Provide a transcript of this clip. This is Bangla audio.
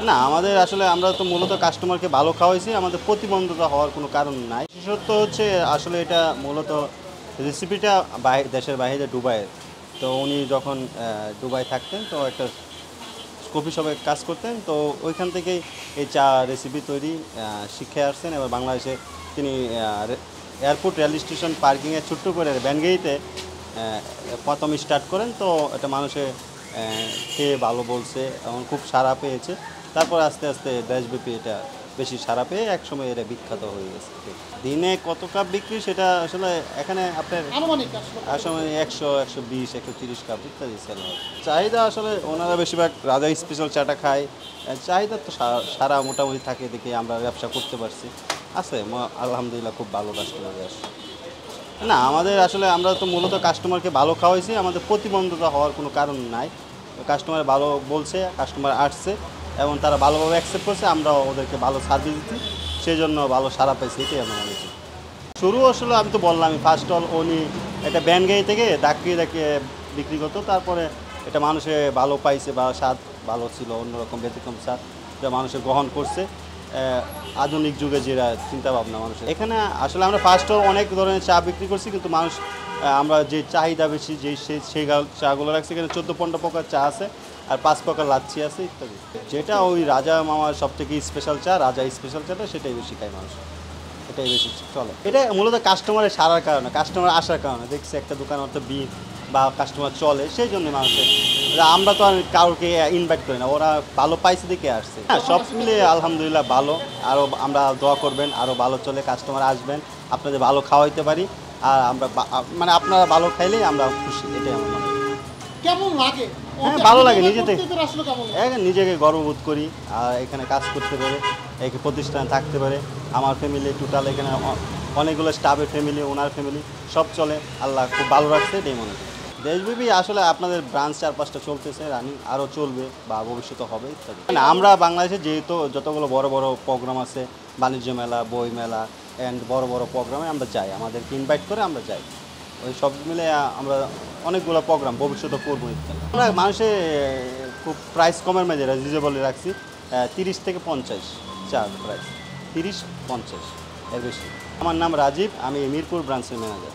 না, আমাদের আসলে আমরা তো মূলত কাস্টমারকে ভালো খাওয়াইছি। আমাদের প্রতিবন্ধকতা হওয়ার কোনো কারণ নাই। বিশেষত হচ্ছে আসলে এটা মূলত রেসিপিটা দেশের বাইরে দুবাইয়ের। তো উনি যখন দুবাই থাকতেন তো একটা কফি শপে কাজ করতেন। তো ওইখান থেকেই এই চা রেসিপি তৈরি শিখে আসছেন। এবার বাংলাদেশে তিনি এয়ারপোর্ট রেল স্টেশন পার্কিংয়ে ছোট্ট করে ভ্যানগেইতে প্রথম স্টার্ট করেন। তো এটা মানুষে খেয়ে ভালো বলছে এবং খুব সাড়া পেয়েছে। তারপর আস্তে আস্তে দেশব্যাপী এটা বেশি সাড়া পেয়ে একসময় এটা বিখ্যাত হয়ে গেছে। দিনে কত কাপ বিক্রি সেটা আসলে এখানে আপনার আসলে 100, 120, 130 কাপ ইত্যাদি সেল হয়। চাহিদা আসলে ওনারা বেশিরভাগ রাজা স্পেশাল চাটা খায়। চাহিদা তো সারা মোটামুটি থাকে দেখে আমরা ব্যবসা করতে পারছি। আছে আলহামদুলিল্লাহ খুব ভালো কাস্টমার আসে। না, আমাদের আসলে আমরা তো মূলত কাস্টমারকে ভালো খাওয়াইছি। আমাদের প্রতিবন্ধকতা হওয়ার কোনো কারণ নাই। কাস্টমার ভালো বলছে, কাস্টমার আসছে এবং তারা ভালোভাবে অ্যাকসেপ্ট করছে। আমরাও ওদেরকে ভালো সার্ভিস দিচ্ছি, সেই জন্য ভালো সাড়া পাইছি, এটাই আমরা মনে করি। শুরু আসলে আমি তো বললামই, ফার্স্ট অল উনি একটা ব্যানগাড়ি থেকে ডাকিয়ে ডাকিয়ে বিক্রি করতো। তারপরে এটা মানুষে ভালো পাইছে বা স্বাদ ভালো ছিল, অন্যরকম ব্যতিক্রম স্বাদ যা মানুষে গ্রহণ করছে। আধুনিক যুগে যেটা চিন্তাভাবনা মানুষের, এখানে আসলে আমরা ফার্স্ট অল অনেক ধরনের চা বিক্রি করছি, কিন্তু মানুষ আমরা যে চাহিদা বেশি সেই চাগুলো রাখছি। এখানে 14-15 প্রকার চা আছে আর 5 প্রকার লাচ্ছি আছে ইত্যাদি। যেটা ওই রাজা মামার সবথেকে স্পেশাল চা, রাজা স্পেশাল চাটা, সেটাই বেশি খায় মানুষ, এটাই বেশি চলে। এটা মূলত কাস্টমারের সারার কারণে, কাস্টমার আসার কারণে। দেখছি একটা দোকান অর্থাৎ বা কাস্টমার চলে, সেই জন্য মানুষের। আমরা তো আর কাউকে ইনভাইট করি না, ওরা ভালো পাইছে দেখে আসছে। হ্যাঁ, সব মিলে আলহামদুলিল্লাহ ভালো। আরও আমরা দোয়া করবেন, আরও ভালো চলে, কাস্টমার আসবেন, আপনাদের ভালো খাওয়াইতে পারি। আর আমরা মানে আপনারা ভালো খাইলেই আমরা খুশি, এটাই আমার মনে হয়। কেমন লাগে? হ্যাঁ, ভালো লাগে। নিজেকে গর্ববোধ করি আর এখানে কাজ করতে পারে, এই প্রতিষ্ঠানে থাকতে পারে। আমার ফ্যামিলি টোটাল এখানে অনেকগুলো স্টাফের ফ্যামিলি, ওনার ফ্যামিলি সব চলে। আল্লাহ খুব ভালো রাখছে, এটাই মনে করি। দেশব্যাপী আসলে আপনাদের ব্রাঞ্চ 4-5টা চলতেছে, রানিং আরও চলবে বা ভবিষ্যতে হবে ইত্যাদি। মানে আমরা বাংলাদেশে যেহেতু যতগুলো বড় বড় প্রোগ্রাম আছে, বাণিজ্য মেলা, বই মেলা অ্যান্ড বড় বড় প্রোগ্রামে আমরা যাই, আমাদেরকে ইনভাইট করে আমরা যাই। ওই সব মিলে আমরা অনেকগুলো প্রোগ্রাম ভবিষ্যতে করবো ইত্যাদি। আমরা মানুষের খুব প্রাইস কমের মাঝে রিজনেবল রাখছি। 30 থেকে 50 চার প্রাইস, 30-50 এর বেশি। আমার নাম রাজীব, আমি মিরপুর ব্রাঞ্চের ম্যানেজার।